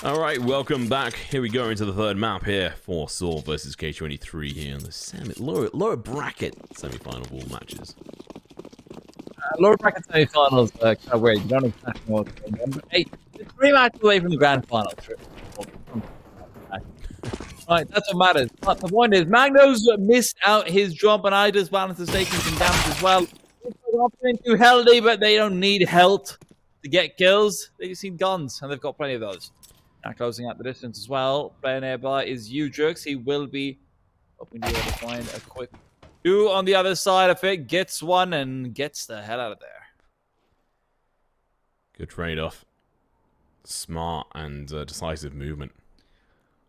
All right, welcome back. Here we go into the third map here for sAw versus K23 here in the lower bracket semi-final ball matches. Lower bracket semi-finals kind of weird. You don't exactly know what's going on. But hey, it's 3 matches away from the grand final. Right, that's what matters. But the point is, Magno's missed out his jump, and I just balance is taking some damage as well. They're not feeling too healthy, but they don't need health to get kills. They just need guns, and they've got plenty of those. Now closing out the distance as well. Playing nearby is Ujux. He will be hoping to be able to find a quick two on the other side of it. Gets one and gets the hell out of there. Good trade-off. Smart and decisive movement.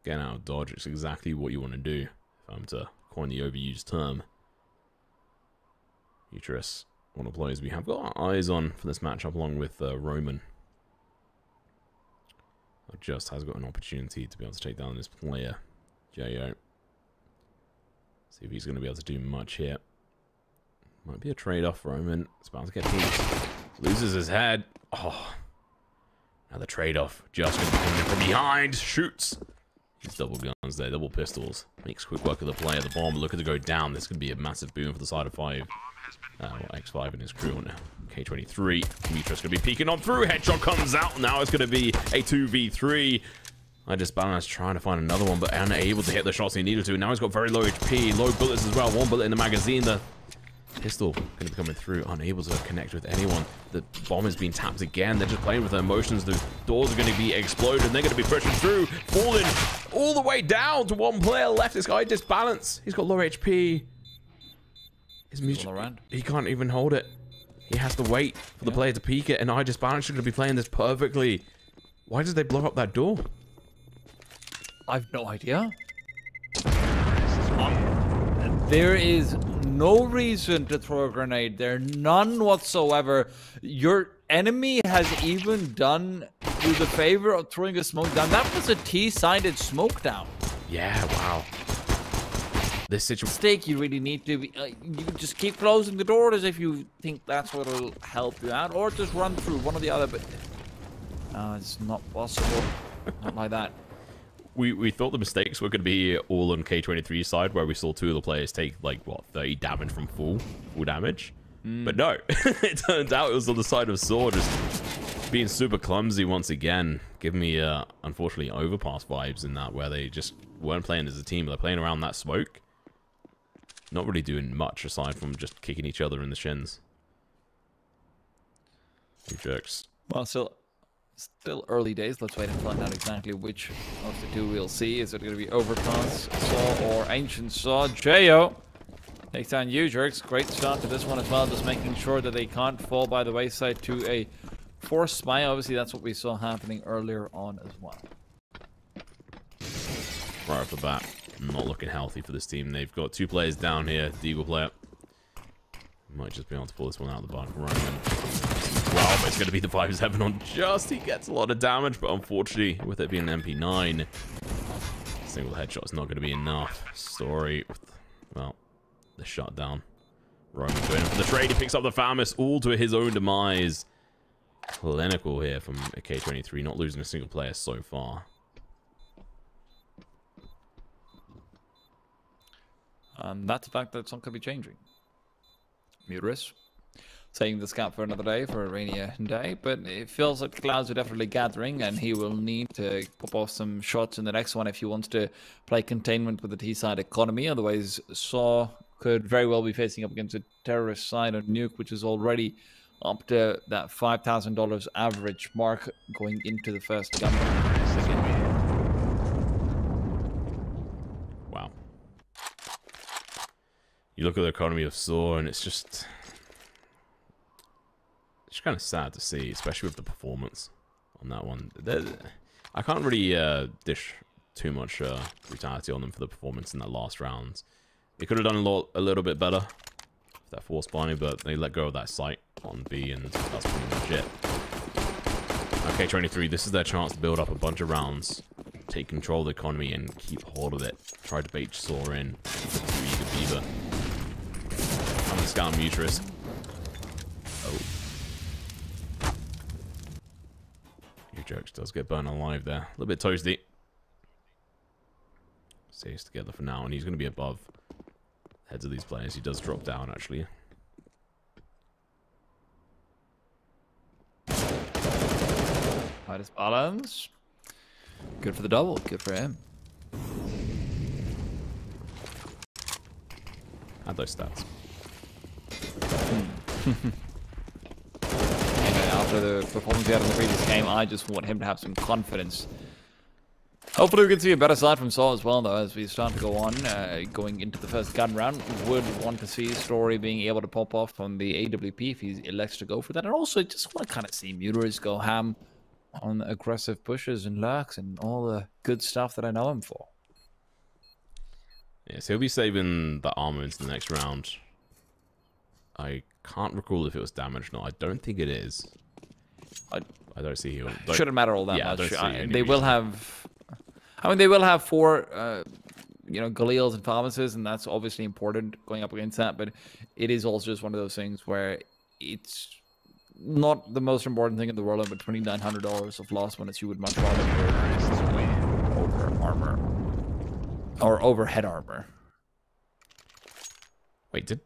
Getting out of dodge is exactly what you want to do. If I'm to coin the overused term. Uterus, one of the players we have got our eyes on for this matchup along with Roman. Just has got an opportunity to be able to take down this player, Jo. See if he's going to be able to do much here. Might be a trade-off. Roman is about to get beat. Loses his head. Oh, now the trade-off. Just going to be coming in from behind. Shoots. These double guns there, double pistols. Makes quick work of the player. The bomb looking to go down. This could be a massive boom for the side of 5. X5 and his crew on K23. Demetrius going to be peeking on through. Headshot comes out. Now it's going to be a 2v3. I just balanced trying to find another one, but unable to hit the shots he needed to. Now he's got very low HP, low bullets as well. 1 bullet in the magazine. The pistol going to be coming through, unable to connect with anyone. The bomb has been tapped again. They're just playing with their emotions. The doors are going to be exploded. They're going to be pushing through, falling all the way down to 1 player left. This guy disbalanced. He's got low HP. His music, he can't even hold it. He has to wait for the player to peek it, and I just balance should be playing this perfectly. Why did they blow up that door? I've no idea. There is no reason to throw a grenade there. None whatsoever. Your enemy has even done you the favor of throwing a smoke down. That was a T-sided smoke down. Yeah, wow. This situation. Mistake, you really need to be. You just keep closing the door as if you think that's what will help you out, or just run through one or the other. But it's not possible. Not like that. We thought the mistakes were going to be all on K23's side, where we saw 2 of the players take like what 30 damage from full damage. But no, it turned out it was on the side of sAw, just being super clumsy once again, giving me unfortunately overpass vibes in that, where they just weren't playing as a team, but they're playing around that smoke. Not really doing much aside from just kicking each other in the shins. You jerks. Well, still early days. Let's wait and find out exactly which of the 2 we'll see. Is it going to be Overpass sAw or Ancient sAw? Jo takes down Ujux. Great start to this one as well. Just making sure that they can't fall by the wayside to a forced spy. Obviously, that's what we saw happening earlier on as well. Right off the bat, not looking healthy for this team. They've got 2 players down here. Deagle player might just be able to pull this one out of the barn. Wow, but it's going to be the 5-7 on Just. He gets a lot of damage, but unfortunately, with it being an MP9, single headshot is not going to be enough. Story with, well, the shutdown. Roman going in for the trade. He picks up the Famous, all to his own demise. Clinical here from K23, not losing a single player so far. That's a fact that's not going to be changing. Muris saying the scout for another day, for a rainier day, but it feels like the clouds are definitely gathering, and he will need to pop off some shots in the next one if he wants to play containment with the T-side economy. Otherwise, sAw could very well be facing up against a terrorist side on Nuke, which is already up to that $5,000 average mark going into the first gun. Wow. You look at the economy of sAw, and it's just kind of sad to see, especially with the performance on that one. I can't really dish too much brutality on them for the performance in that last round. They could have done a little bit better with that force binding, but they let go of that sight on B, and that's pretty much it. Okay, K23, this is their chance to build up a bunch of rounds, take control of the economy, and keep hold of it. Try to bait sAw in. Beaver. I'm gonna scout Muterus. Oh. Jokes does get burned alive there. A little bit toasty. Stays together for now, and he's going to be above heads of these players. He does drop down, actually. Minus balance. Good for the double. Good for him. Add those stats. After the performance he had in the previous game, I just want him to have some confidence. Hopefully we can see a better side from sAw as well, though, as we start to go on. Going into the first gun round, would want to see Story being able to pop off on the AWP if he elects to go for that. And also, just want to kind of see Muterus go ham on aggressive pushes and lurks and all the good stuff that I know him for. Yeah, so he'll be saving the armor into the next round. I can't recall if it was damaged or not. I don't think it is. I don't see he'll... Shouldn't matter all that much. They will reason. have... I mean, they will have 4, you know, Galils and Thomases, and that's obviously important going up against that, but it is also just one of those things where it's not the most important thing in the world, but $2,900 of loss when it's you would much rather win over armor. Or overhead armor. Wait, did...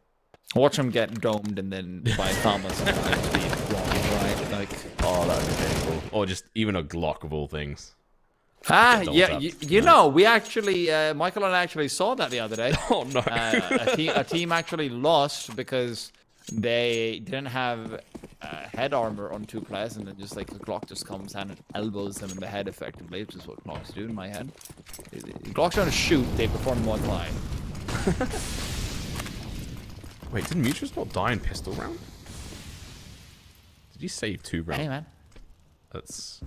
Watch him get domed and then by Thomas and actually wrong, right? Like, oh, that would be painful. Or just even a Glock of all things. Yeah, you know, we actually, Michael and I actually saw that the other day. Oh, no. A team actually lost because they didn't have head armor on 2 players, and then just like the Glock just comes and elbows them in the head effectively, which is what Glocks do in my head. Glocks don't shoot, they perform more fly. Wait, did Muterus not die in pistol round? Did he save 2 rounds? Hey, man. That's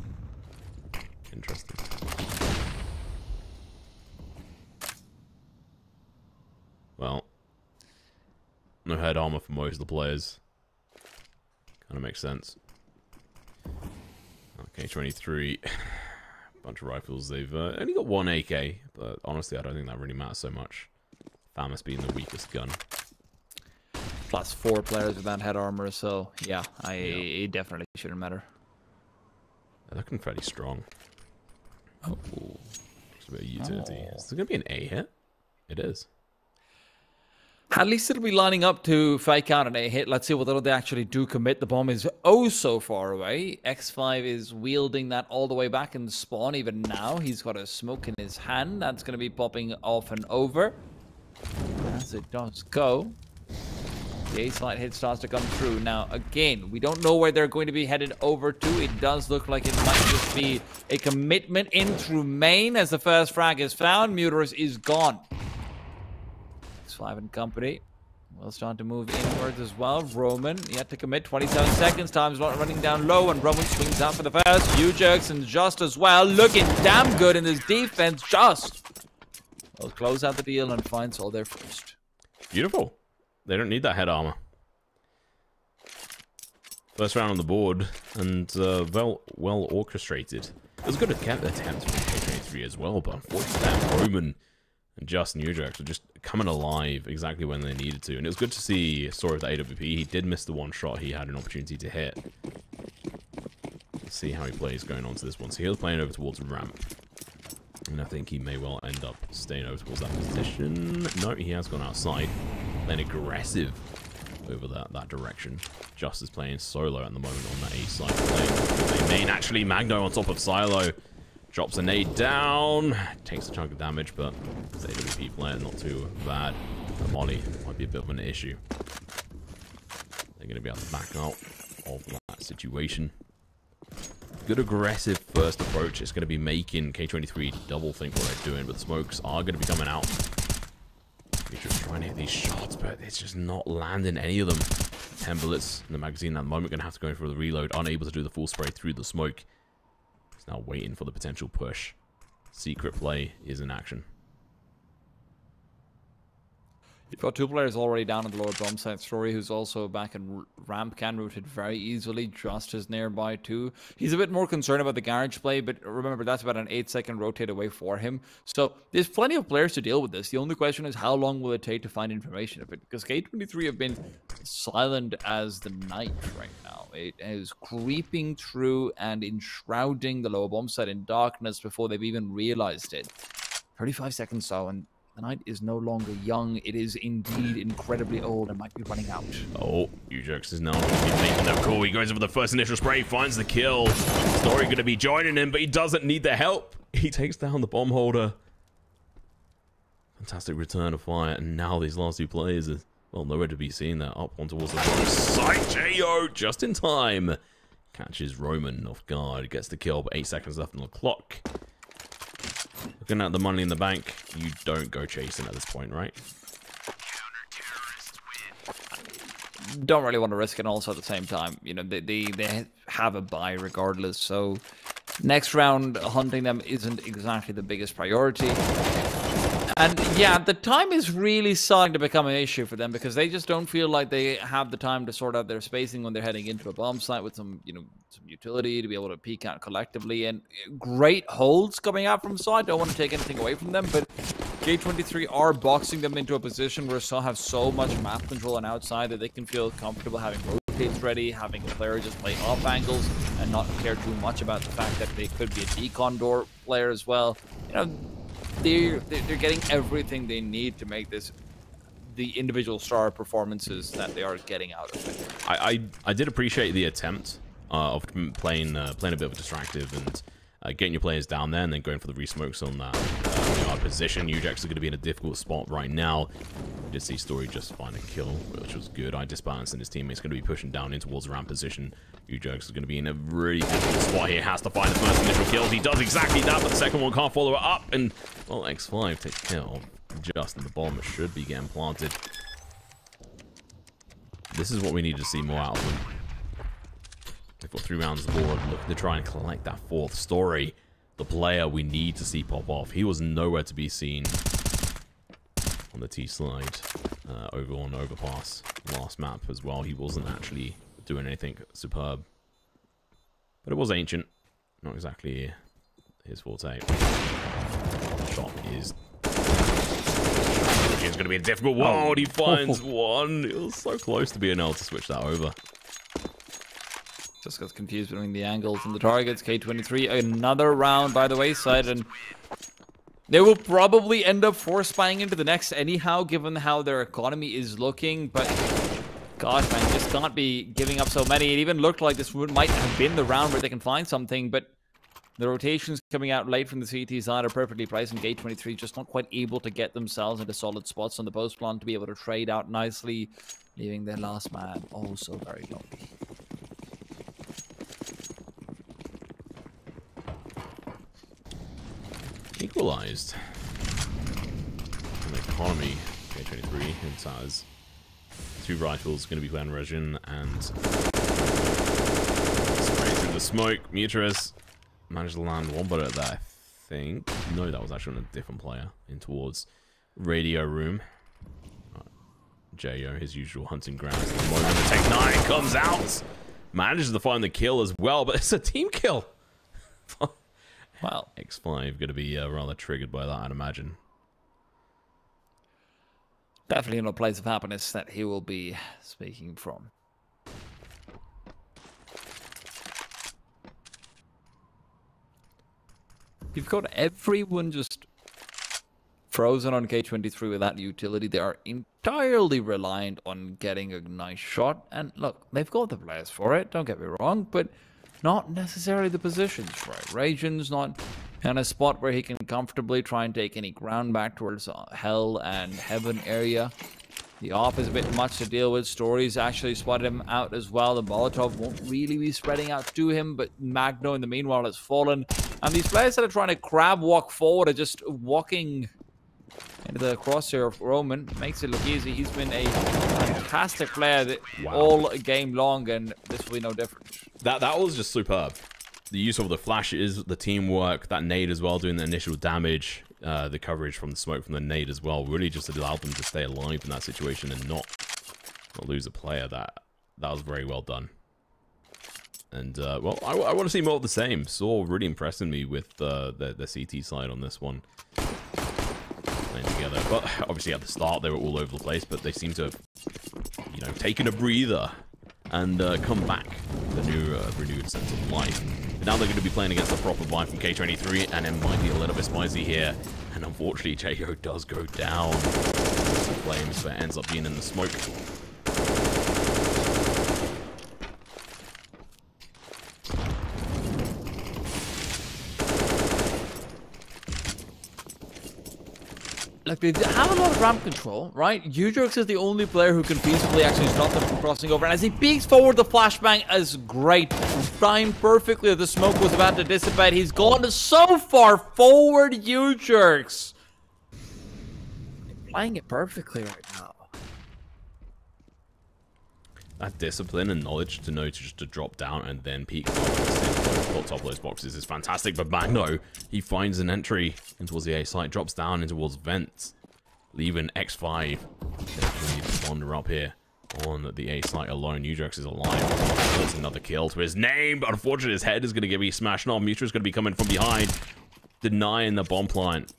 interesting. Well, no head armor for most of the players. Kind of makes sense. K23, bunch of rifles. They've only got 1 AK, but honestly, I don't think that really matters so much. FAMAS being the weakest gun. Plus 4 players without head armor, so yeah, it definitely shouldn't matter. They're looking fairly strong. Oh. Just a bit of utility. Is there going to be an A hit? It is. At least it'll be lining up to fake out an A hit. Let's see whether they actually do commit. The bomb is oh so far away. X5 is wielding that all the way back in the spawn. Even now, he's got a smoke in his hand. That's going to be popping off and over. As it does go. The A-slide hit starts to come through. Now, again, we don't know where they're going to be headed over to. It does look like it might just be a commitment in through main as the first frag is found. Muterus is gone. X5 and company will start to move inwards as well. Roman yet to commit. 27 seconds. Time's not running down low, and Roman swings out for the first. U-Jerks and Just as well. Looking damn good in his defense. Just will close out the deal and find sAw there first. Beautiful. They don't need that head armor. First round on the board, and well orchestrated. It was a good attempt from K23 as well, but unfortunately, Roman and Just Nuke were just coming alive exactly when they needed to. And it was good to see sAw with the AWP. He did miss the 1 shot he had an opportunity to hit. Let's see how he plays going on to this one. So he was playing over towards ramp. And I think he may well end up staying over towards that position. No, he has gone outside. Then aggressive over that direction. Just is playing solo at the moment on that A side play. They main actually Magno on top of Silo. Drops a nade down. Takes a chunk of damage, but the AWP player not too bad. The Molly might be a bit of an issue. They're going to be able to back out of that situation. Good aggressive first approach. It's going to be making K23 double think what they're doing, but the smokes are going to be coming out. He's just trying to hit these shots, but it's just not landing any of them. 10 bullets in the magazine at the moment. Going to have to go in for the reload. Unable to do the full spray through the smoke. He's now waiting for the potential push. Secret play is in action. You've got 2 players already down at the lower bomb site. Story, who's also back in ramp, can route it very easily. Just is nearby too. He's a bit more concerned about the garage play, but remember, that's about an 8-second rotate away for him. So there's plenty of players to deal with this. The only question is, how long will it take to find information of it? Because K23 have been silent as the night right now. It is creeping through and enshrouding the lower bomb site in darkness before they've even realized it. 35 seconds so, and the night is no longer young. It is indeed incredibly old and might be running out. Oh, Ujex is now going to be making that call. He goes in for the first initial spray, finds the kill. Story going to be joining him, but he doesn't need the help. He takes down the bomb holder. Fantastic return of fire, and now these last two players are, well, nowhere to be seen. They're up one towards the side. J.O. just in time. Catches Roman off guard, gets the kill, but 8 seconds left on the clock. Looking at the money in the bank, you don't go chasing at this point, right? Don't really want to risk it. Also, at the same time, you know, they have a buy regardless. So next round, hunting them isn't exactly the biggest priority. And yeah, the time is really starting to become an issue for them because they just don't feel like they have the time to sort out their spacing when they're heading into a bomb site with some, you know, some utility to be able to peek out collectively. And great holds coming out from sAw. I don't want to take anything away from them, but K23 are boxing them into a position where sAw have so much map control on outside that they can feel comfortable having rotates ready, having a player just play off angles and not care too much about the fact that they could be a decon door player as well. You know, they're getting everything they need to make this the individual star performances that they are getting out of it. I did appreciate the attempt of playing a bit of a distractive and getting your players down there and then going for the re-smokes on that position. Ujex is going to be in a difficult spot right now. We did see Story just find a kill, which was good. Disbalanced, and his teammates going to be pushing down in towards the ramp position. Ujex is going to be in a really difficult spot here. Has to find the first initial kills. He does exactly that, but the second one can't follow it up. And, well, X5 takes kill just in the bomb. It should be getting planted. This is what we need to see more out of them. They've got 3 rounds on the board, looking to try and collect that 4th. Story, the player we need to see pop off. He was nowhere to be seen on the T slide, over on overpass last map as well. He wasn't actually doing anything superb, but it was ancient, not exactly his forte. Shot is it's going to be a difficult one. He finds one. It was so close to being able to switch that over. Just got confused between the angles and the targets. K23, another round by the wayside, and they will probably end up force spying into the next anyhow, given how their economy is looking. But gosh, man, just can't be giving up so many. It even looked like this might have been the round where they can find something, but the rotations coming out late from the CT side are perfectly placed, and K23 just not quite able to get themselves into solid spots on the post plan to be able to trade out nicely, leaving their last man also very lonely. Equalized. And the economy, K23, and has 2 rifles, going to be playing Regin, and sprays in the smoke. Muterus managed to land 1 bullet there, I think. No, that was actually on a different player, in towards radio room. J.O., his usual hunting grounds at the moment. The Tech 9 comes out, manages to find the kill as well, but it's a team kill. Well, X5 going to be rather triggered by that, I'd imagine. Definitely in a place of happiness that he will be speaking from. You've got everyone just frozen on K23 without utility. They are entirely reliant on getting a nice shot. And look, they've got the players for it, don't get me wrong, but not necessarily the positions for it. Rajin's not in a spot where he can comfortably try and take any ground back towards Hell and Heaven area. The off is a bit much to deal with. Stories actually spotted him out as well. The Molotov won't really be spreading out to him, but Magno in the meanwhile has fallen. And these players that are trying to crab walk forward are just walking into the crosshair of Roman. Makes it look easy. He's been a fantastic player all game long, and this will be no different. That was just superb. The use of the flashes, the teamwork, that nade as well, doing the initial damage, the coverage from the smoke from the nade as well, really just allowed them to stay alive in that situation and not lose a player. That was very well done. And, well, I want to see more of the same. sAw really impressing me with the CT side on this one. Playing together. But obviously at the start they were all over the place, but they seem to have, you know, taken a breather and come back with a new, renewed sense of life. But now they're going to be playing against a proper buy from K23, and it might be a little bit spicy here. And unfortunately, Jago does go down. Flames, but ends up being in the smoke. Like, they have a lot of ramp control, right? Udrix is the only player who can feasibly actually stop them from crossing over. And as he peeks forward, the flashbang is great. Timed perfectly. The smoke was about to dissipate. He's gone so far forward, Udrix. Playing it perfectly right now. That discipline and knowledge to know just to drop down and then peek top of those boxes is fantastic. But Magno, he finds an entry in towards the A site, drops down in towards vents, leaving X5 definitely to wander up here on the A site alone. Udrix is alive. That's another kill to his name, but unfortunately his head is going to be smashed off. Mutra is going to be coming from behind, denying the bomb plant.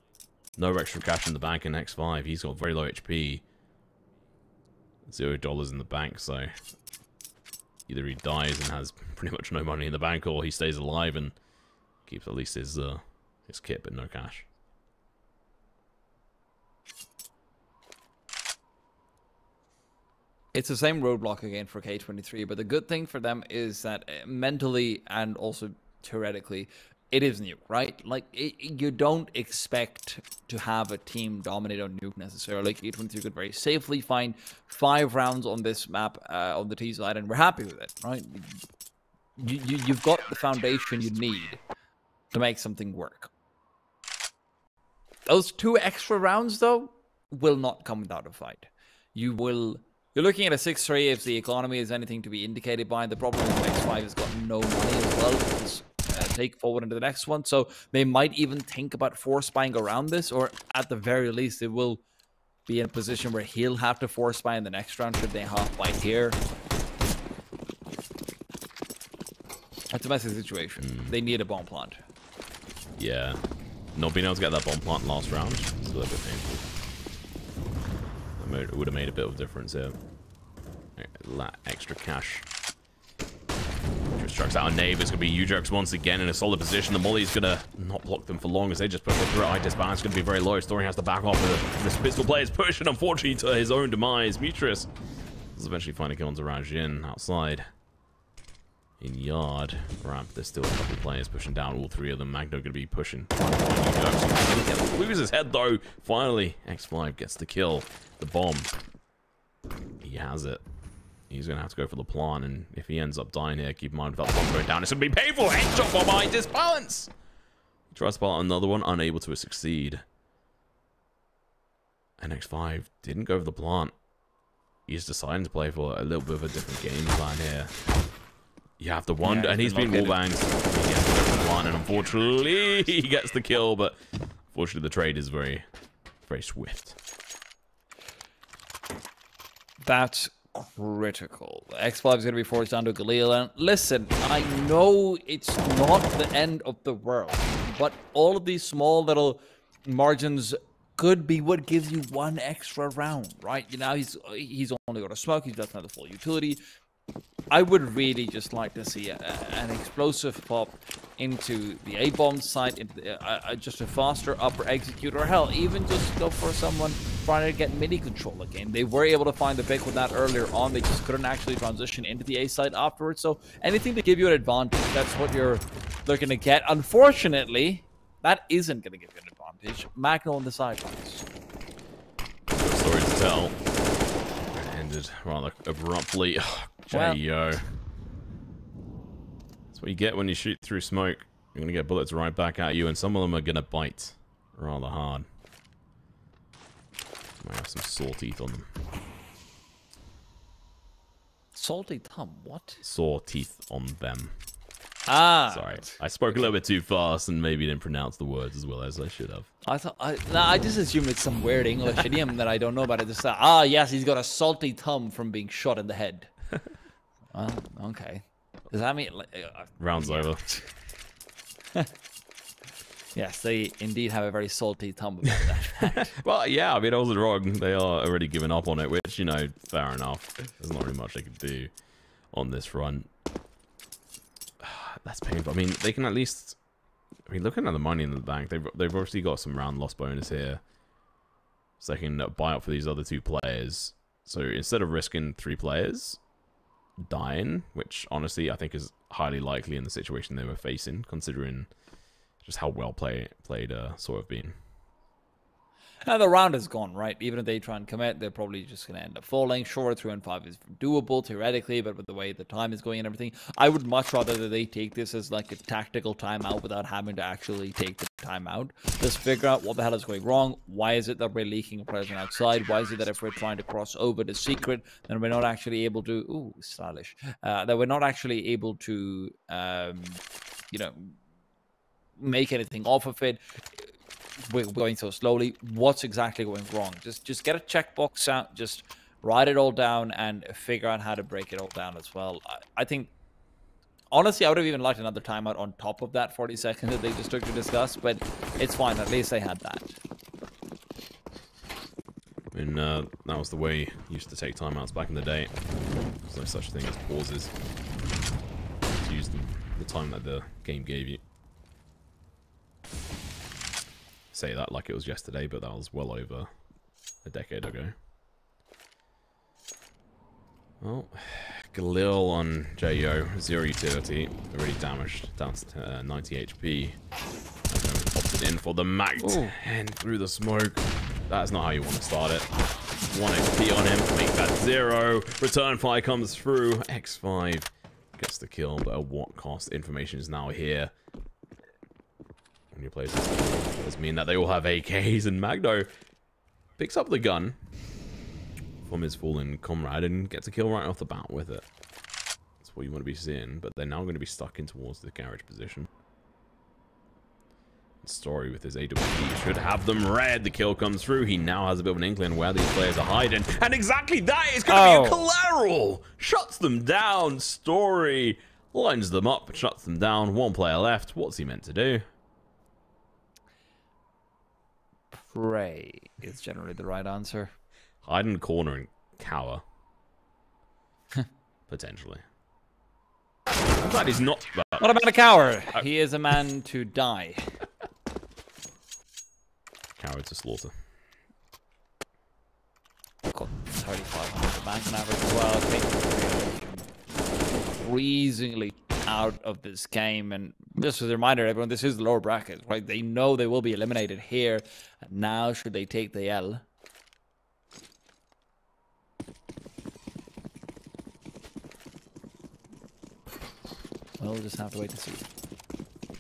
No extra cash in the bank in X5. He's got very low HP. $0 in the bank, so either he dies and has pretty much no money in the bank, or he stays alive and keeps at least his kit but no cash. It's the same roadblock again for K23, but the good thing for them is that mentally and also theoretically, it is Nuke, right? Like, you don't expect to have a team dominate on Nuke necessarily. K23 could very safely find 5 rounds on this map on the T side, and we're happy with it, right? You've got the foundation you need to make something work. Those 2 extra rounds, though, will not come without a fight. You're looking at a 6-3 if the economy is anything to be indicated by. The problem is X5 has got no money as well. Because take forward into the next one, so they might even think about force buying around this, or at the very least it will be in a position where he'll have to force buy in the next round should they half buy here. That's a messy situation. They need a bomb plant. Yeah, not being able to get that bomb plant last round is a little bit painful. It would have made a bit of a difference here. Extra cash. Just trucks out a nave. It's going to be Udrix once again in a solid position. The Molly's going to not block them for long as they just put it through. Itis balance going to be very low. Story has to back off. This pistol player's pushing, unfortunately, to his own demise. Mutris does eventually find a kill onto Rajin outside. In yard ramp, there's still a couple of players pushing down. All 3 of them. Magno going to be pushing. Loses his head, though. Finally, X5 gets the kill. The bomb. He has it. He's going to have to go for the plant, and if he ends up dying here, keep in mind without the bomb going down, it's going to be painful. Headshot bomb behind his balance. He tries to plant another one, unable to succeed. And X5 didn't go for the plant. He's deciding to play for a little bit of a different game plan here. You have to wonder, and he's been wallbanged. He gets to go for the plant, and unfortunately, he gets the kill, but unfortunately, the trade is very, very swift. That's critical. X5 is going to be forced down to Galil, and listen, I know it's not the end of the world, but all of these small little margins could be what gives you 1 extra round, right? You know, he's only got a smoke, he's definitely the full utility. I would really just like to see an explosive pop into the A-bomb site, into the, just a faster upper execute, or hell, even just go for someone trying to get mini control again. They were able to find the pick with that earlier on. They just couldn't actually transition into the A site afterwards. So anything to give you an advantage, that's what you're looking to get. Unfortunately, that isn't going to give you an advantage. Magno on the sidelines. Story to tell. It ended rather abruptly. J.O. That's what you get when you shoot through smoke. You're going to get bullets right back at you, and some of them are going to bite rather hard. Might have some saw teeth on them. Salty thumb, what? Saw teeth on them. Ah. Sorry. I spoke a little bit too fast and maybe didn't pronounce the words as well as I should have. I just assumed it's some weird English idiom that I don't know about. It just yes, he's got a salty thumb from being shot in the head. Well, okay. Does that mean round's over? Yes, they indeed have a very salty thumb about that. Well, yeah, I mean, I wasn't wrong. They are already giving up on it, which, you know, fair enough. There's not really much they can do. on this front. That's painful. I mean, they can at least... I mean, looking at the money in the bank, they've obviously got some round loss bonus here. So they can buy up for these other 2 players. So instead of risking 3 players dying, which honestly I think is highly likely in the situation they were facing, considering just how well played sAw have been. Now the round is gone, right? Even if they try and commit, they're probably just going to end up falling. Sure, 3 and 5 is doable theoretically, but with the way the time is going and everything, I would much rather that they take this as like a tactical timeout without having to actually take the timeout. Just figure out what the hell is going wrong. Why is it that we're leaking a present outside? Why is it that if we're trying to cross over the secret, then we're not actually able to... Ooh, stylish. That we're not actually able to, you know, make anything off of it. We're going so slowly. What's exactly going wrong? Just get a checkbox out, just write it all down and figure out how to break it all down as well. I think, honestly, I would have even liked another timeout on top of that 40 seconds that they just took to discuss, but it's fine. At least they had that. I mean, that was the way you used to take timeouts back in the day. There's no such thing as pauses. Just use the time that the game gave you. Say that like it was yesterday, but that was well over a decade ago. Well, Galil on JO, 0 utility, already damaged, down to 90 HP. Opted in for the Mag 10 through the smoke. That's not how you want to start it. 1 XP on him, make that 0. Return fire comes through. X5 gets the kill, but at what cost? Information is now here. New places does mean that they all have AKs, and Magno picks up the gun from his fallen comrade and gets a kill right off the bat with it. That's what you want to be seeing, but they're now going to be stuck in towards the garage position. Story with his AWP should have them red. The kill comes through. He now has a bit of an inkling where these players are hiding, and exactly that is going to be a collateral. Shuts them down. Story lines them up, shuts them down. 1 player left. What's he meant to do? Pray is generally the right answer. Hide in the corner and cower. Potentially. I'm glad he's not. What about a coward? He is a man to die. Coward to slaughter. Got 3,500 the bank on average as well. Freezingly out of this game, and just as a reminder, everyone, this is the lower bracket, right? They know they will be eliminated here. And now, should they take the L? We'll just have to wait to see. I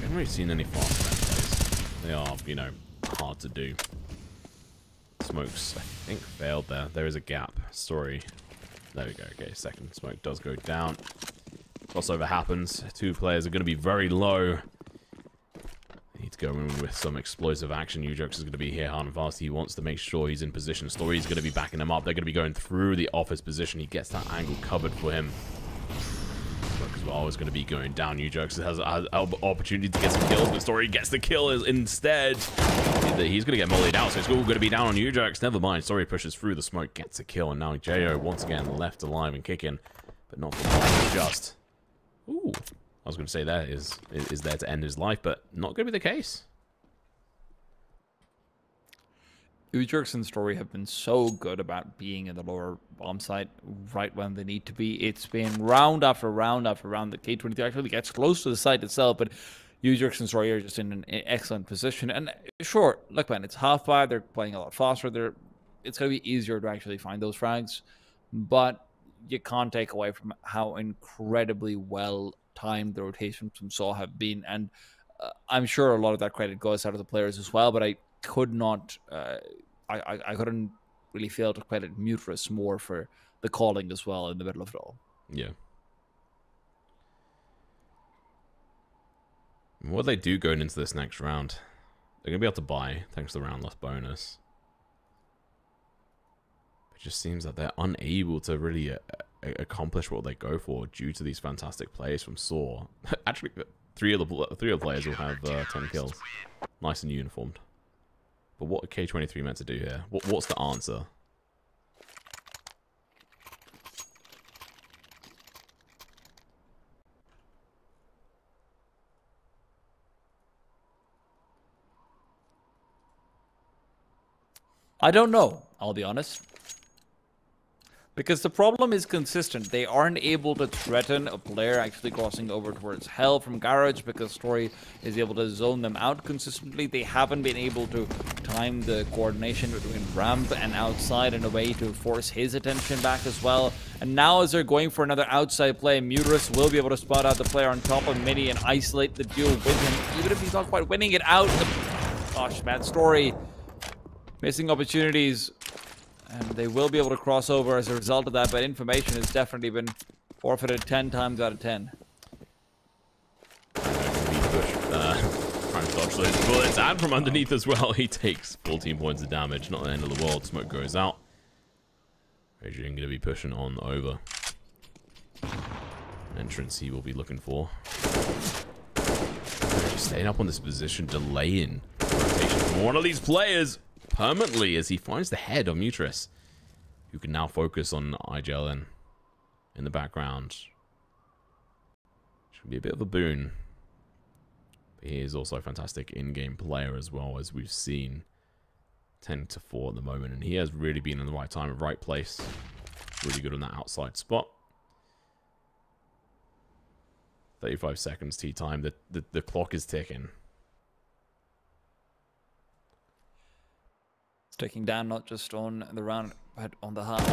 haven't really seen any fast plays. They are, you know, hard to do. Smokes, I think, failed there. There is a gap. Story. There we go. Okay, second smoke does go down. Crossover happens. 2 players are going to be very low. They need to go in with some explosive action. Ujux is going to be here hard and fast. He wants to make sure he's in position. Story's going to be backing him up. They're going to be going through the office position. He gets that angle covered for him. Smoke as well is going to be going down. Ujux has an opportunity to get some kills, but Story gets the kill instead. He's going to get mollied out, so it's all going to be down on Ujux. Never mind. Story pushes through the smoke, gets a kill, and now JO once again left alive and kicking, but not for just. Ooh, I was going to say that is there to end his life, but not going to be the case. Ujux and Story have been so good about being in the lower bomb site right when they need to be. It's been round after round after round that K23 actually gets close to the site itself, but Ujux and Story are just in an excellent position. And sure, look, man, it's half by. They're playing a lot faster. It's going to be easier to actually find those frags, but you can't take away from how incredibly well timed the rotations from sAw have been. And I'm sure a lot of that credit goes out of the players as well, but I could not, I couldn't really fail to credit Mutrus more for the calling as well in the middle of it all. Yeah. What they do going into this next round, they're going to be able to buy, thanks to the round loss bonus. It just seems that they're unable to really accomplish what they go for due to these fantastic plays from sAw. Actually, three of the players will have 10 kills. Nice and uniformed. But what are K23 meant to do here? What's the answer? I don't know, I'll be honest. Because the problem is consistent. They aren't able to threaten a player actually crossing over towards Hell from Garage because Story is able to zone them out consistently. They haven't been able to time the coordination between ramp and outside in a way to force his attention back as well. And now as they're going for another outside play, Muterus will be able to spot out the player on top of Mini and isolate the duel with him, even if he's not quite winning it out. Gosh, man, Story missing opportunities. And they will be able to cross over as a result of that, but information has definitely been forfeited 10 times out of 10. Trying to dodge those bullets, and from underneath as well, he takes 14 points of damage. Not the end of the world. Smoke goes out. Raging going to be pushing on over. An entrance he will be looking for. Just staying up on this position, delaying rotation from one of these players permanently as he finds the head of Muterus, who can now focus on IGLN in the background. Should be a bit of a boon. But he is also a fantastic in-game player as well, as we've seen. 10-4 at the moment, and he has really been in the right time and right place. Really good on that outside spot. 35 seconds tea time. The clock is ticking. Taking down not just on the round, but on the half.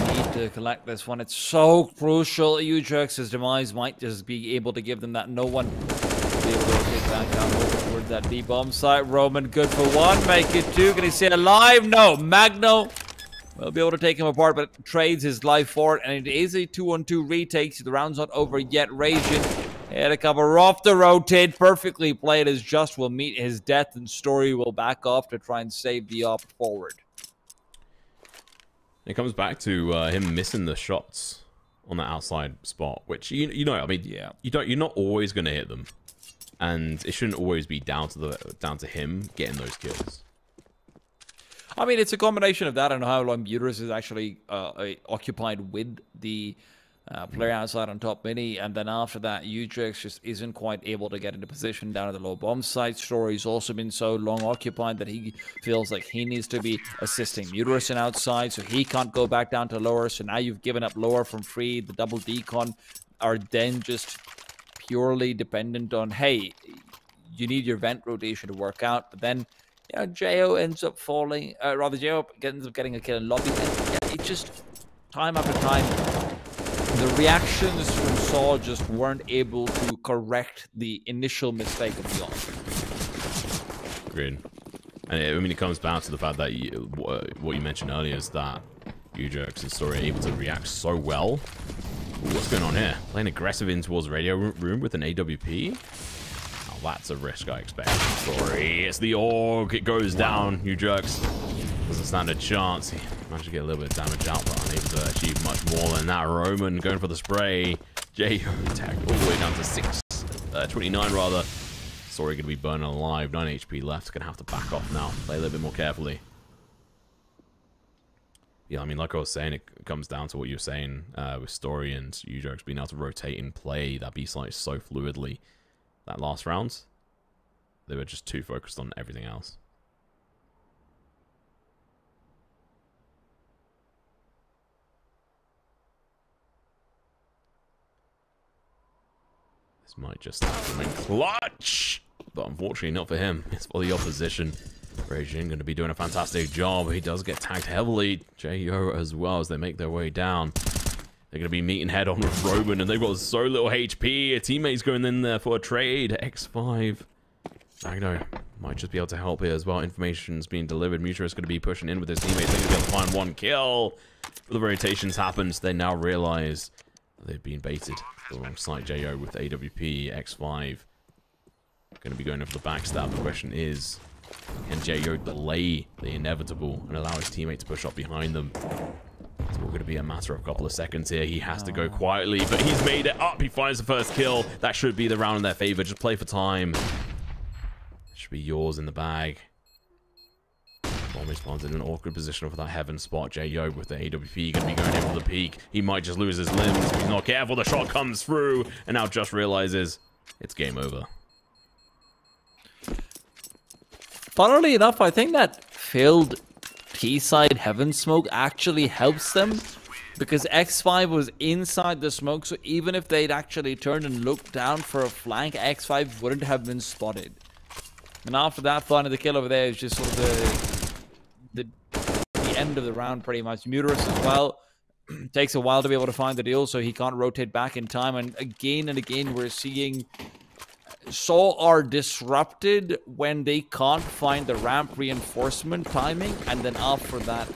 They need to collect this one. It's so crucial. Ujerk's demise might just be able to give them that. No one will be able to take back down over towards that B bomb site. Roman good for one. Make it two. Can he stay alive? No. Magno will be able to take him apart, but trades his life for it. And it is a 2-on-2 retake. So the round's not over yet. Raging had a cover off the rotate, perfectly played as Just will meet his death, and Story will back off to try and save the op forward. It comes back to him missing the shots on that outside spot, which you know, I mean, yeah, you're not always going to hit them, and it shouldn't always be down to him getting those kills. I mean, it's a combination of that and how long Muterus is actually occupied with the player outside on top Mini, and then after that, Ujex just isn't quite able to get into position down at the low bomb site. Story's also been so long occupied that he feels like he needs to be assisting Muterus in outside, so he can't go back down to lower. So now you've given up lower from free. The double decon are then just purely dependent on, hey, you need your vent rotation to work out, but then, you know, Jo ends up falling, Jo ends up getting a kill in lobby, and yeah, it just, time after time, the reactions from sAw just weren't able to correct the initial mistake of the op. Agreed. And I mean, it comes down to the fact that what you mentioned earlier is that Ujerk's and Story are able to react so well. Ooh, what's going on here? Playing aggressive in towards radio room with an AWP? Oh, that's a risk I expect. Story, it's the org. It goes down. Ujerk's doesn't stand a chance. He managed to get a little bit of damage out, but unable to achieve much more than that. Roman going for the spray. Jo tagged all the way down to 29 rather. Story going to be burning alive. 9 HP left. Going to have to back off now. Play a little bit more carefully. Yeah, I mean, like I was saying, it comes down to what you're saying with Story and Ujerk's being able to rotate and play that B site so fluidly. That last round, they were just too focused on everything else. This might just have to clutch, but unfortunately not for him. It's for the opposition. Raging going to be doing a fantastic job. He does get tagged heavily. Jo as well as they make their way down. They're going to be meeting head on with Roman, and they've got so little HP. A teammate's going in there for a trade. X5. Magno might just be able to help here as well. Information's being delivered. Muterus going to be pushing in with his teammates. They're going to be able to find one kill. The rotations happens. They now realize that they've been baited alongside Jo with AWP. X5 going to be going over the backstab. The question is, can Jo delay the inevitable and allow his teammate to push up behind them? It's all going to be a matter of a couple of seconds here. He has to go quietly, but he's made it up. He finds the first kill. That should be the round in their favor. Just play for time. Should be yours in the bag. Bomb responds in an awkward position for that heaven spot. Jo with the AWP going to be going in for the peak. He might just lose his limbs if he's not careful. The shot comes through, and now Just realizes it's game over. Funnily enough, I think that failed T-side heaven smoke actually helps them, because X5 was inside the smoke, so even if they'd actually turned and looked down for a flank, X5 wouldn't have been spotted. And after that, finding the kill over there is just sort of the end of the round, pretty much. Muterus as well. Takes a while to be able to find the deal, so he can't rotate back in time. And again, we're seeing sAw are disrupted when they can't find the ramp reinforcement timing, and then after that,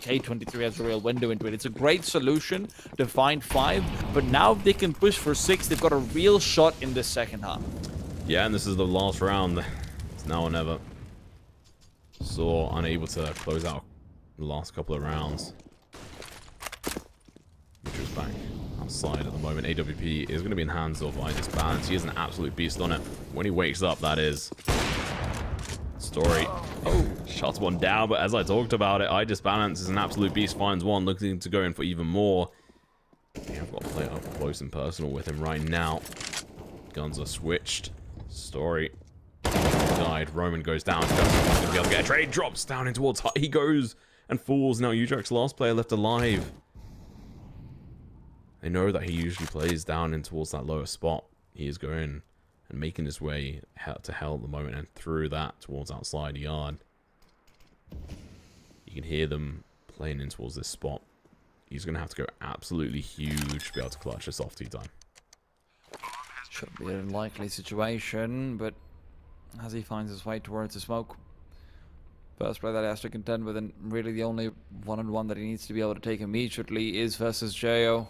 K23 has a real window into it. It's a great solution to find 5, but now if they can push for 6, they've got a real shot in the second half. Yeah, and this is the last round. It's now or never. sAw unable to close out the last couple of rounds. Which was back outside at the moment. AWP is going to be in hands of iDisbalance. He is an absolute beast on it. When he wakes up, that is. Story. Oh, shuts one down, but as I talked about it, iDisbalance is an absolute beast. Finds one, looking to go in for even more. Yeah, I've got to play up close and personal with him right now. Guns are switched. Story died. Roman goes down. He's going to be able to get a trade. Drops down in towards high. He goes and falls. Now Ujak's last player left alive. They know that he usually plays down in towards that lower spot. He is going and making his way to hell at the moment, and through that towards outside the yard. You can hear them playing in towards this spot. He's going to have to go absolutely huge to be able to clutch this off 2 time. Should be an unlikely situation, but as he finds his way towards the smoke, first play that he has to contend with, and really the only one-on-one that he needs to be able to take immediately is versus Jo.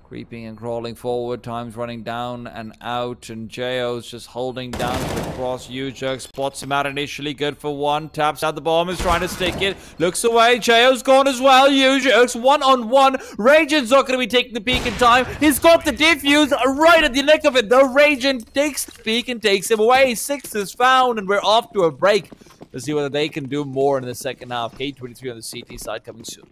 Creeping and crawling forward, time's running down and out, and Jo's just holding down the cross. Ujak spots him out initially, good for 1, taps out the bomb, is trying to stick it, looks away, Jo's gone as well. Ujak's one-on-one, Raging's not going to be taking the peek in time, he's got the defuse right at the nick of it though. Raging takes the peek and takes him away. 6 is found, and we're off to a break. Let's see whether they can do more in the second half. K23 on the CT side coming soon.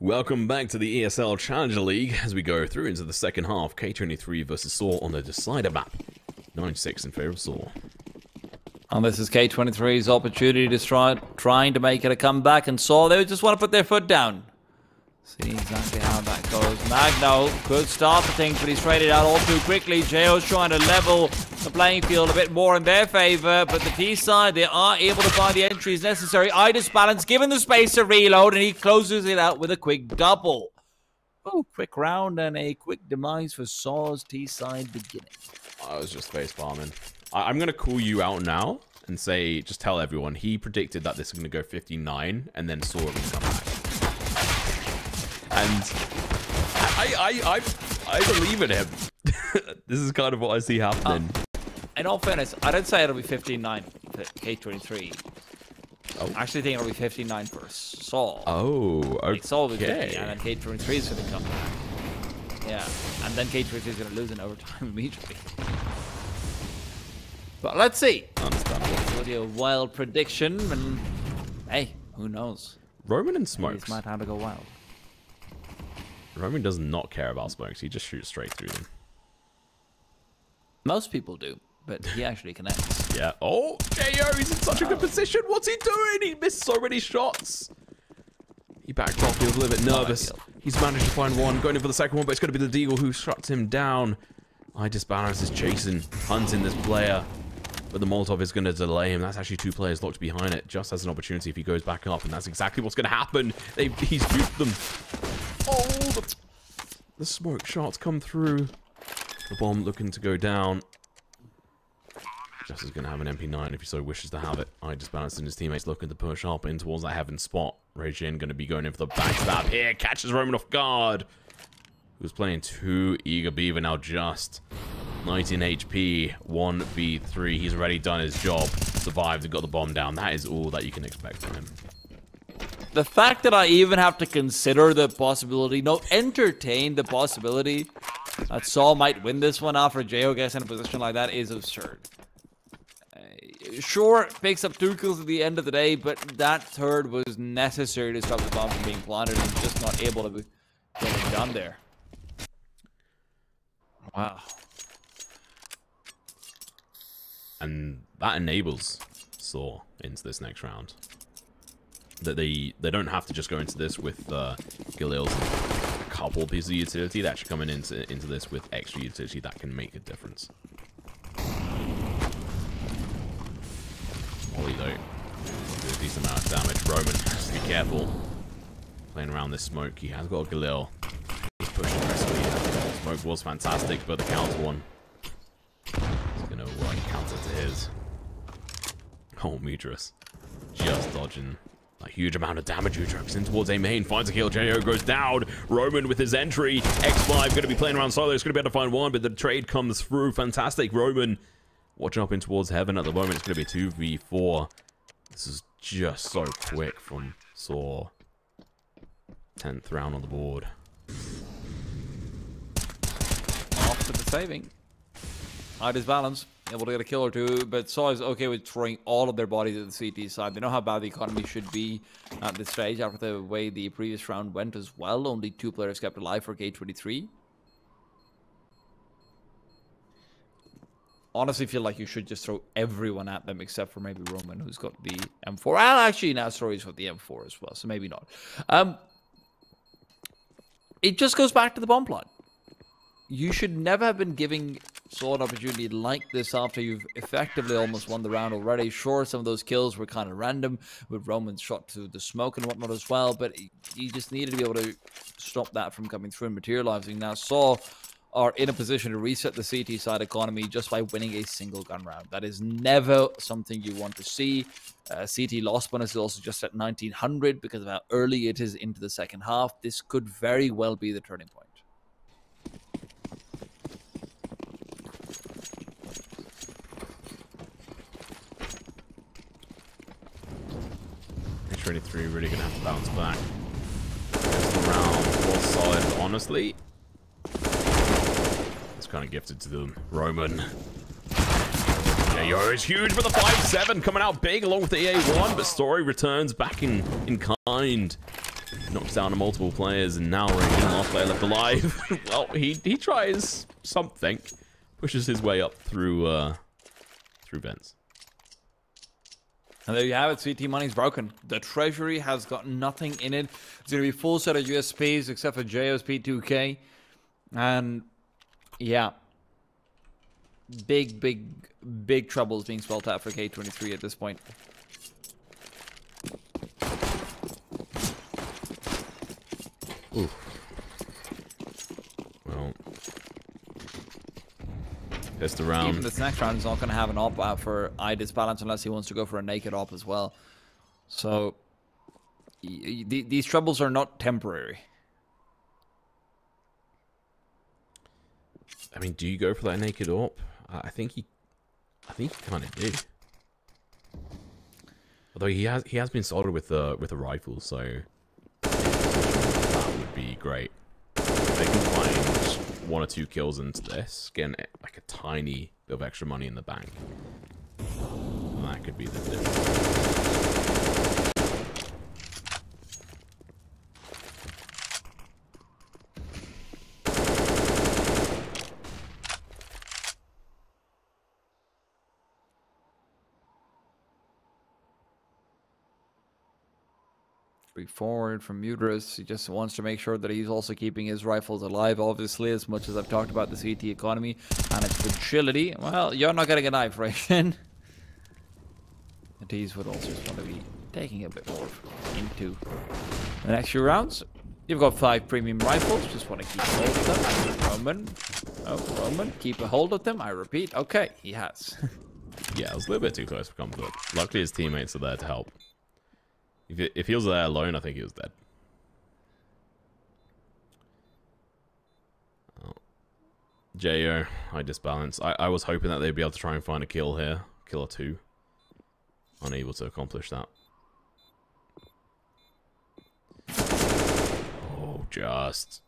Welcome back to the ESL Challenger League as we go through into the second half. K23 versus sAw on the decider map. 9-6 in favor of sAw. And this is K23's opportunity to trying to make it a comeback, and sAw, they just want to put their foot down. See exactly how that goes. Magno could start the things, but he's traded out all too quickly. JO's trying to level the playing field a bit more in their favor, but the T side, they are able to find the entries necessary. Idis Balance given the space to reload, and he closes it out with a quick double. Oh, quick round and a quick demise for sAw's T side beginning. I was just face palming. I'm going to call you out now and say, just tell everyone, he predicted that this is going to go 59 and then sAw would come back. And I believe in him. This is kind of what I see happening. In all fairness, I didn't say it'll be 59 for K23. Oh. I actually think it'll be 59 for sAw. Oh, okay. Like, sAw will be 50, and then K23 is going to come back. Yeah, and then K23 is going to lose in overtime immediately. But let's see. Understandable. It's really a wild prediction, and hey, who knows? Roman and smokes. He's might have to go wild. Roman does not care about smokes. He just shoots straight through them. Most people do, but he actually connects. Yeah. Oh, JO, he's in such a good position. What's he doing? He missed so many shots. He backed off. He was a little bit nervous. He's managed to find one. Going in for the second one, but it's going to be the Deagle who shuts him down. Idis Balance is chasing, hunting this player. But the Molotov is going to delay him. That's actually two players locked behind it. Just as an opportunity if he goes back up. And that's exactly what's going to happen. He's duped them. Oh, the smoke shots come through. The bomb looking to go down. Just is going to have an MP9 if he so wishes to have it. Idis Balance and his teammates looking to push up in towards that heaven spot. Rajin going to be going in for the backstab here. Catches Roman off guard. Who's playing too eager beaver now, just 19 HP, 1v3. He's already done his job, survived and got the bomb down. That is all that you can expect from him. The fact that I even have to consider the possibility, no, entertain the possibility that sAw might win this one after JO gets in a position like that is absurd. Sure, picks up 2 kills at the end of the day, but that third was necessary to stop the bomb from being planted and just not able to get it done there. Wow. And that enables sAw into this next round. That they don't have to just go into this with Galil's a couple pieces of utility. They're actually coming into this with extra utility that can make a difference. Molly though, do a decent amount of damage. Roman, just be careful. Playing around this smoke, he has got a Galil. He's pushing aggressively. Smoke was fantastic, but the counter one is gonna counter to his. Oh, Mudras just dodging a huge amount of damage. Utrox in towards a main, finds a kill. JO goes down. Roman with his entry. X5 going to be playing around solo. He's going to be able to find one, but the trade comes through. Fantastic. Roman watching up in towards heaven at the moment. It's going to be a 2v4. This is just so quick from sAw. 10th round on the board. Off to the saving. Idis Balance, able to get a kill or two, but sAw is okay with throwing all of their bodies at the CT side. They know how bad the economy should be at this stage after the way the previous round went as well. Only 2 players kept alive for K23. Honestly, feel like you should just throw everyone at them except for maybe Roman, who's got the M4. Well, actually, now Story's got the M4 as well, so maybe not. It just goes back to the bomb plot. You should never have been giving sAw an opportunity like this after you've effectively almost won the round already. Sure, some of those kills were kind of random with Roman's shot to the smoke and whatnot as well, but you just needed to be able to stop that from coming through and materializing. Now, sAw are in a position to reset the CT side economy just by winning a single gun round. That is never something you want to see. CT loss bonus is also just at 1900 because of how early it is into the second half. This could very well be the turning point. K23 really gonna have to bounce back. This round was solid, honestly. It's kind of gifted to them. Roman. JO is huge for the 5-7, coming out big along with the EA1, but Story returns back in kind. Knocks down on multiple players, and now Raging, last player left alive. Well, he tries something. Pushes his way up through vents. And there you have it, CT money's broken. The treasury has got nothing in it. It's going to be full set of USPs except for JO's P2K. And yeah, big troubles being spelled out for K23 at this point. Ooh. Well, pissed around. Even this next round is not going to have an op out for eye disbalance unless he wants to go for a naked op as well. So these troubles are not temporary. I mean, do you go for that naked op? I think you kind of do. Although he has been solid with a rifle, so that would be great. If they can find 1 or 2 kills into this, getting like a tiny bit of extra money in the bank, that could be the difference. Forward from Mudras. He just wants to make sure that he's also keeping his rifles alive, obviously, as much as I've talked about the CT economy and its fragility. Well, you're not getting a knife, right? And T's would also just want to be taking a bit more into the next few rounds. You've got 5 premium rifles. Just want to keep a hold of them. Roman, keep a hold of them. I repeat. Okay, he has. Yeah, it was a little bit too close for comfort. Luckily, his teammates are there to help. If he was there alone, I think he was dead. Oh. JO, high disbalance. I was hoping that they'd be able to try and find a kill here. Kill or 2. Unable to accomplish that. Oh, just.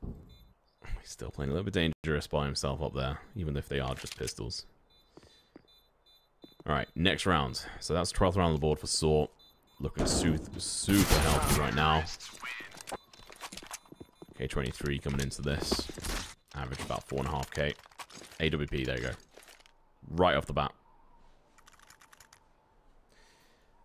He's still playing a little bit dangerous by himself up there, even if they are just pistols. Alright, next round. So that's 12th round on the board for sAw. Looking super healthy right now. K23 coming into this. Average about 4.5k. AWP, there you go. Right off the bat.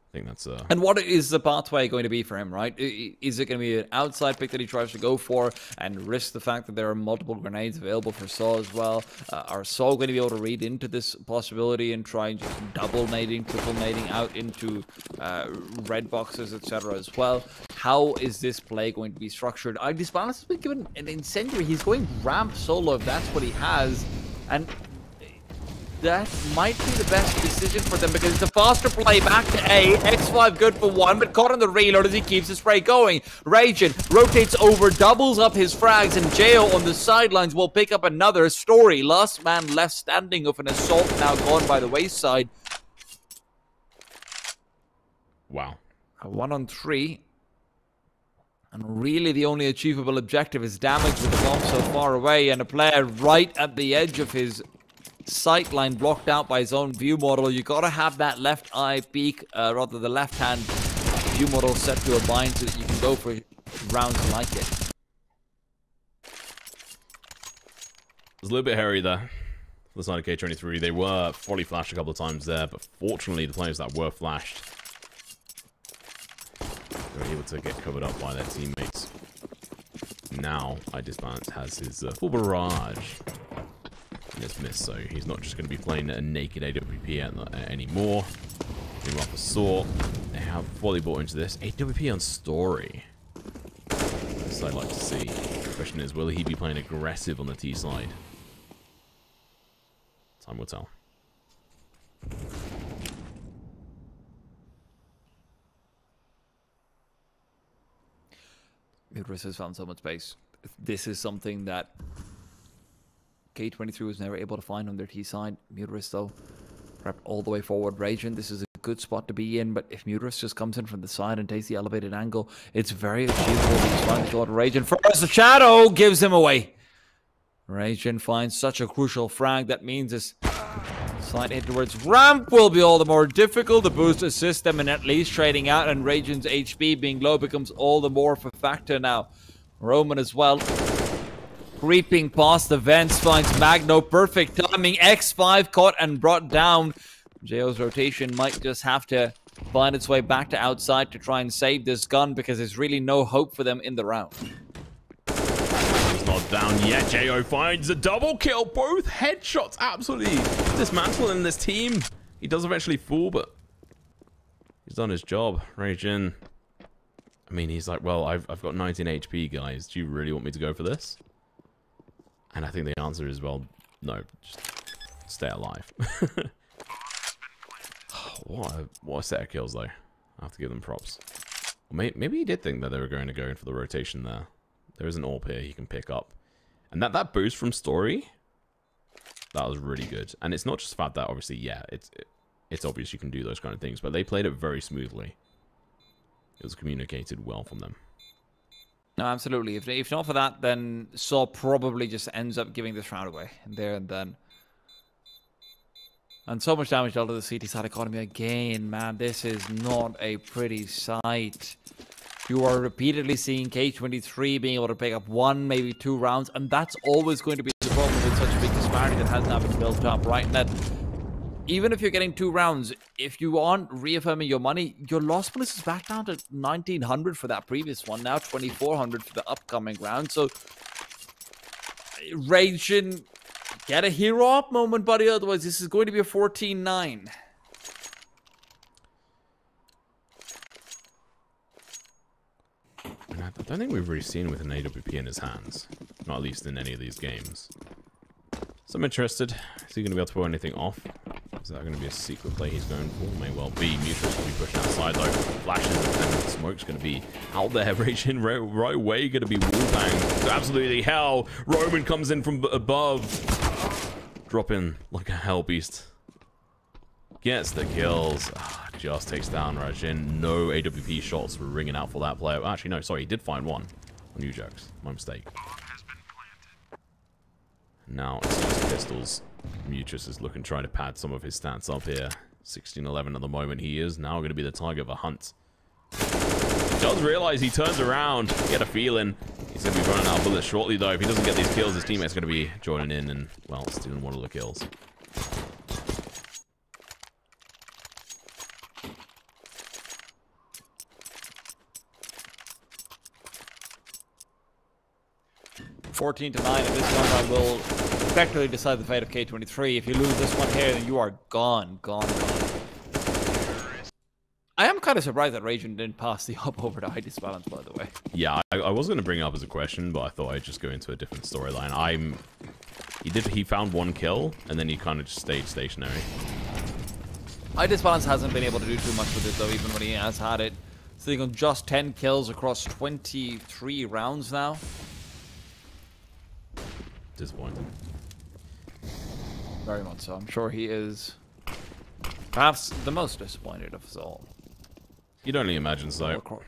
I think that's And what is the pathway going to be for him, right? Is it going to be an outside pick that he tries to go for and risk the fact that there are multiple grenades available for sAw as well? Are sAw going to be able to read into this possibility and try just double nading, triple nading out into red boxes, etc. as well? How is this play going to be structured? Disbalance has been given an incendiary. He's going ramp solo if that's what he has. And that might be the best decision for them because it's a faster play back to A. X5 good for 1, but caught on the reload as he keeps the spray going. Raging rotates over, doubles up his frags, and JO on the sidelines will pick up another story. Last man left standing of an assault now gone by the wayside. wow. A 1-on-3. And really the only achievable objective is damage with the bomb so far away and a player right at the edge of his sight line blocked out by his own view model. You gotta have that left eye peek, rather the left hand view model set to a bind so that you can go for rounds like it. It was a little bit hairy there. For the side of K23, they were fully flashed a couple of times there, but fortunately the players that were flashed were able to get covered up by their teammates. Now, iDisbalance has his full barrage. And it's missed, so he's not just going to be playing a naked AWP anymore. Meanwhile for sAw, they have fully bought into this. AWP on story. This I'd like to see. The question is, will he be playing aggressive on the T side? Time will tell. Mudras has found so much space. This is something that K23 was never able to find on their T side. Mudras though, prepped all the way forward. Raging, this is a good spot to be in, but if Mudras just comes in from the side and takes the elevated angle, it's very achievable. He's trying to go to Raging first. The shadow gives him away. Raging finds such a crucial frag. That means his Slight hit towards ramp will be all the more difficult. The boost assists them in at least trading out, and Radiant's HP being low becomes all the more of a factor now. Roman as well. Creeping past the vents, finds Magno. Perfect timing. X5 caught and brought down. JO's rotation might just have to find its way back to outside to try and save this gun, because there's really no hope for them in the round. He's not down yet. JO finds a double kill. Both headshots absolutely dismantling this team. He does eventually fall, but he's done his job. Raging. I mean, he's like, well, I've got 19 HP, guys. Do you really want me to go for this? And I think the answer is, well, no. Just stay alive. What a set of kills, though. I have to give them props. Well, maybe he did think that they were going to go in for the rotation there. There is an AWP here he can pick up. And that boost from Story, that was really good. And it's not just the fact that, obviously, yeah, it's obvious you can do those kind of things, but they played it very smoothly. It was communicated well from them. No, absolutely. If not for that, then sAw probably just ends up giving this round away there and then. And so much damage dealt to the CT side economy again, man. This is not a pretty sight. You are repeatedly seeing K23 being able to pick up 1, maybe 2 rounds, and that's always going to be the problem with such a big disparity that has now been built up, right? And that even if you're getting 2 rounds, if you aren't reaffirming your money, your loss bonus is back down to 1,900 for that previous one, now 2,400 for the upcoming round. So, Raging, get a hero up moment, buddy, otherwise this is going to be a 14-9. I don't think we've really seen with an AWP in his hands. Not at least in any of these games. So I'm interested. Is he going to be able to pull anything off? Is that going to be a secret play he's going for? May well be. Mutual's going to be pushed outside though. Flashes and smoke's going to be out there. Raging right away. Going to be wallbanged. Absolutely hell. Roman comes in from above. Dropping like a hell beast. Gets the kills. Just takes down Rajin. No AWP shots were ringing out for that player. Actually, no, sorry, he did find one on you jokes. My mistake. Now it's just pistols. Mutus is looking, trying to pad some of his stats up here. 16-11 at the moment. He is now going to be the target of a hunt. He does realize he turns around. Get a feeling he's going to be running out of bullets shortly, though. If he doesn't get these kills, his teammate's going to be joining in and, well, stealing one of the kills. $14-9, and this one will effectively decide the fate of K23. If you lose this one here, then you are gone. I am kind of surprised that Raging didn't pass the up over to high disbalance, by the way. Yeah, I was going to bring it up as a question, but I thought I'd just go into a different storyline. He found 1 kill, and then he kind of just stayed stationary. High disbalance hasn't been able to do too much with it, though, even when he has had it. Sitting on just 10 kills across 23 rounds now. Disappointing. Very much so. I'm sure he is perhaps the most disappointed of us all. You'd only imagine so. Cross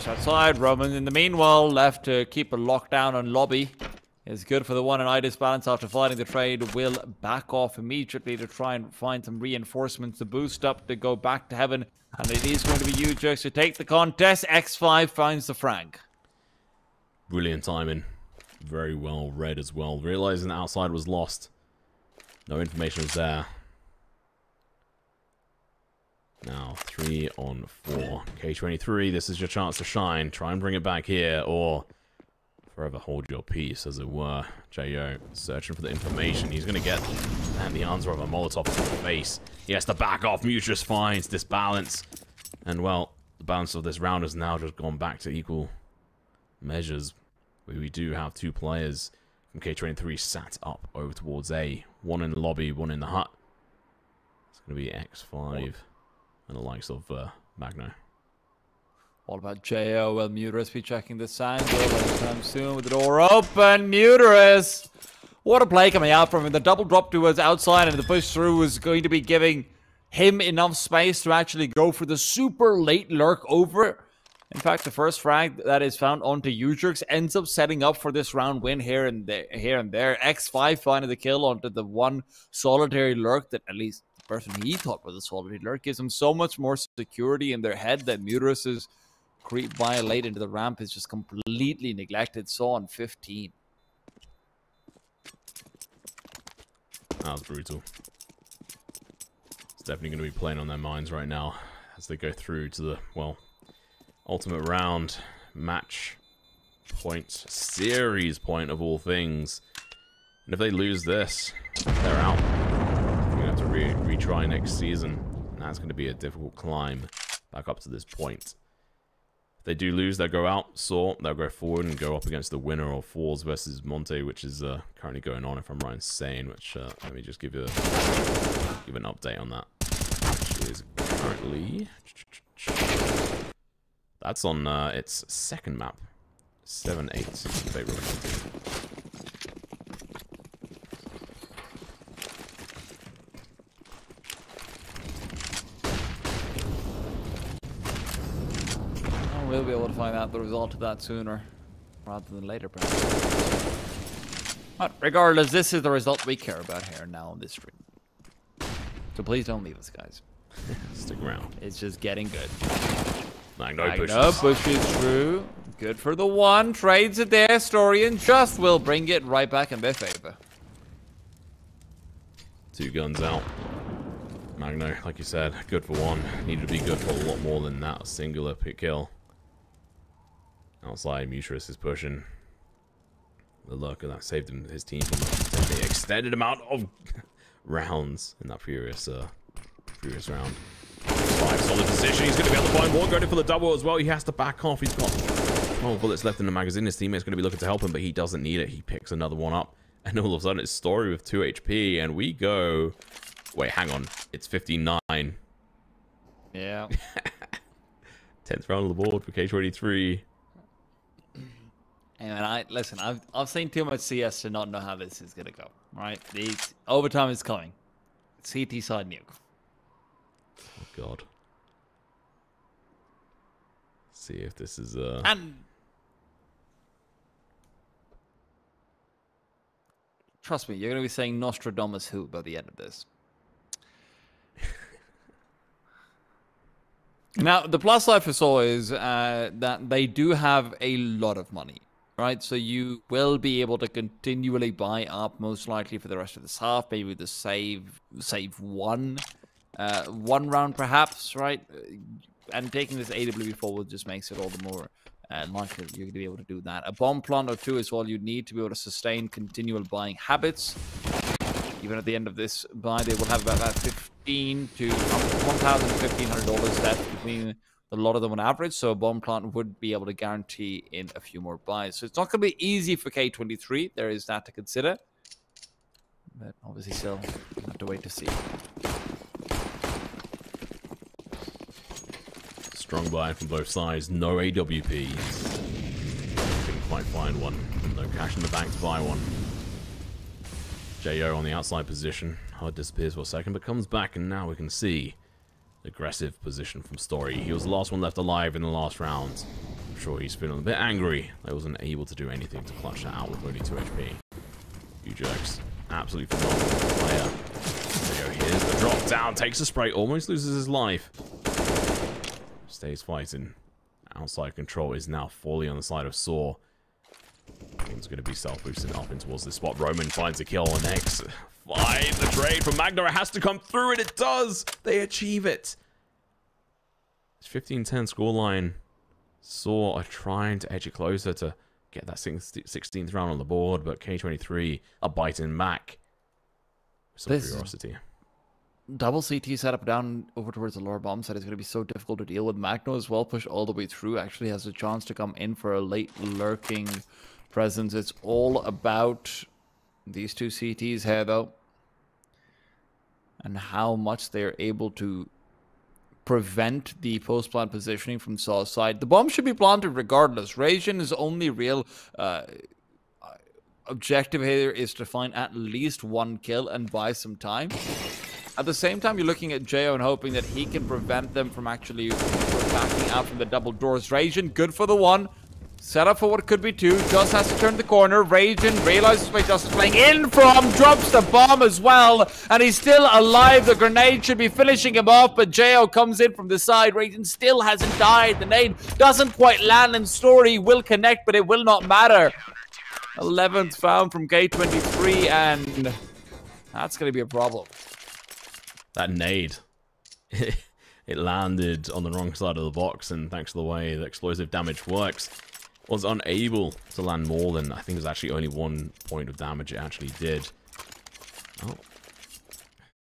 outside. Roman, in the meanwhile, left to keep a lockdown on lobby. Is good for the one, and I disbalance after fighting the trade will back off immediately to try and find some reinforcements to boost up to go back to heaven. And it is going to be you, Jerks, to take the contest. X5 finds the frag. Brilliant timing. Very well read as well. Realizing the outside was lost. No information was there. Now, 3 on 4. K23, this is your chance to shine. Try and bring it back here, or forever hold your peace, as it were. JO searching for the information. He's going to get the answer of a Molotov to the face. He has to back off. Mutus finds this balance. And, well, the balance of this round has now just gone back to equal measures. We do have 2 players from K23 sat up over towards A. 1 in the lobby, 1 in the hut. It's going to be X5 and the likes of Magno. All about JO. Will Muterus be checking this angle anytime soon with the door open? Muterus! What a play coming out from him. The double drop towards outside and the push through is going to be giving him enough space to actually go for the super late lurk over In fact, the first frag that is found onto Ujurx ends up setting up for this round win here and there. X5 finding the kill onto the one solitary lurk that at least the person he thought was a solitary lurk gives him so much more security in their head that Muterus's creep by late into the ramp is just completely neglected. sAw on 15. That was brutal. It's definitely going to be playing on their minds right now as they go through to the, well, ultimate round, match point, series point of all things. And if they lose this, they're out. They're going to have to retry next season. And that's going to be a difficult climb back up to this point. If they do lose, they'll go out. sAw, they'll go forward and go up against the winner of Falls versus Monte, which is currently going on, if I'm right in saying. Which, let me just give you an update on that. Which is currently... That's on its second map. 7-8 favorite. Oh, we'll be able to find out the result of that sooner rather than later, perhaps. But regardless, this is the result we care about here now on this stream. So please don't leave us, guys. Stick around. It's just getting good. Magno pushes through. Good for the one. Trades it there. Storian just will bring it right back in their favor. 2 guns out. Magno, like you said, good for one. Needed to be good for a lot more than that. A singular pick kill. Outside, Muterus is pushing. The luck of that saved him, his team from the extended amount of rounds in that previous round. 5 solid position. He's going to be able to find more. Going for the double as well. He has to back off. He's got 12 bullets left in the magazine. His teammate's going to be looking to help him, but he doesn't need it. He picks another one up. And all of a sudden, it's Story with 2 HP. And we go... Wait, hang on. It's 59. Yeah. 10th round on the board for K23. And listen, I've seen too much CS to not know how this is going to go. Right? The overtime is coming. CT side Nuke. Oh god. See if this is And trust me, you're gonna be saying Nostradamus who by the end of this. Now, the plus side for sAw is that they do have a lot of money, right? So you will be able to continually buy up, most likely for the rest of this half, maybe with the save one round perhaps, right? And taking this AWP forward just makes it all the more likely you're going to be able to do that. A bomb plant or 2 is all you need to be able to sustain continual buying habits. Even at the end of this buy, they will have about 15 to $1,500 left between a lot of them on average. So a bomb plant would be able to guarantee in a few more buys. So it's not going to be easy for K23. There is that to consider. But obviously still have to wait to see. strong buy from both sides. No AWP. Couldn't quite find one. No cash in the bank to buy one. JO on the outside position. Hard disappears for a second, but comes back, and now we can see aggressive position from Story. He was the last one left alive in the last round. I'm sure he's feeling a bit angry. They wasn't able to do anything to clutch that out with only 2 HP. Ujurx, absolutely phenomenal player. JO here's the drop down, takes a spray, almost loses his life. Stays fighting. Outside control is now fully on the side of sAw. One's going to be self-boosted up in towards this spot. Roman finds a kill on X. Finds the trade from Magna. It has to come through, and it does. They achieve it. It's 15-10 scoreline. sAw are trying to edge it closer to get that 16th round on the board, but K23 are biting back. Some curiosity. Double CT setup down over towards the lower bomb side is going to be so difficult to deal with. Magno as well, pushed all the way through, actually has a chance to come in for a late lurking presence. It's all about these two CTs here, though, and how much they're able to prevent the post-plant positioning from saw's side. The bomb should be planted regardless. Rajin's only real objective here is to find at least one kill and buy some time. At the same time, you're looking at Jayo and hoping that he can prevent them from actually backing out from the double doors. Ragin, good for the one. Set up for what could be two. Just has to turn the corner. Ragin realizes where Just is playing in from. Drops the bomb as well. And he's still alive. The grenade should be finishing him off. But Jayo comes in from the side. Ragin still hasn't died. The nade doesn't quite land in Story. Will connect, but it will not matter. 11th found from K23. And that's going to be a problem. That nade. It landed on the wrong side of the box. And thanks to the way the explosive damage works, was unable to land more than, I think it was actually only 1 point of damage it actually did. Oh,